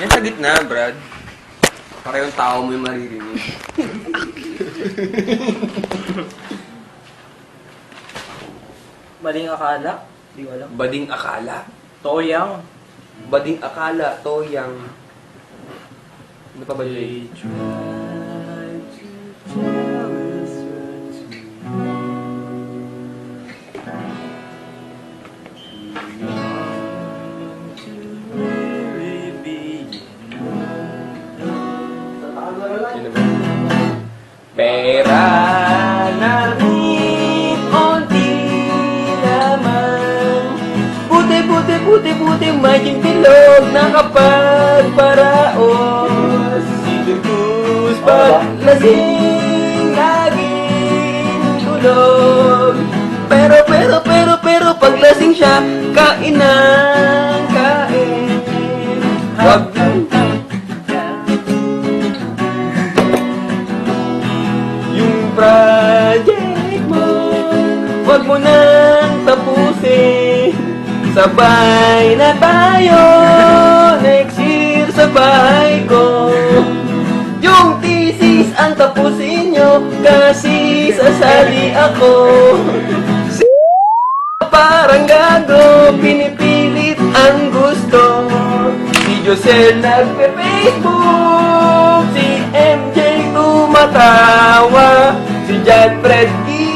Yan sa gitna, Brad. Para yung tao mo yung maririnig. Maling akala? Di ko alam. Bading akala. Toyang. Bading akala, toyang. Ano pa ba They yun? tried to tell us what to to really be Yun na ba? Pera na rin, onti lamang. Puti, maging bilog na kapag-paraos. Sinugus pag-lasing, laging tulog. Pero, paglasing siya, kain ng kain. Wag yung project mo, wag mo nang tapusin. Sabay na tayo next year sa bahay ko. Yung thesis ang tapusin nyo kasi sasali ako. Parang gago, pinipilit ang gusto. Si Josel nagpe-Facebook, si MJ tumatawa, si John Fred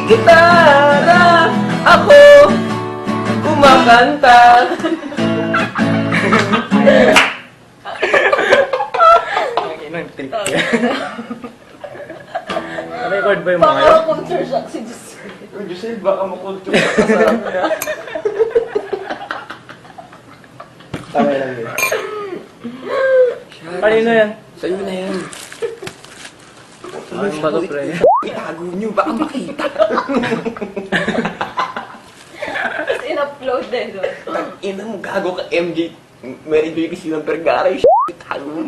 gitara, ako kumakanta. record ba yung mga Baka yun? culture shock si Diyos. Josel, baka makulto ka kasama na. Tama lang yun. Kanino yan? Sa'yo na yan. Ano ba ito, pre? Itago nyo, baka makita. Tapos in-upload din doon. Ina mo, gago ka, MJ. Mary Joy kasi ng Vergara, yung itago mo.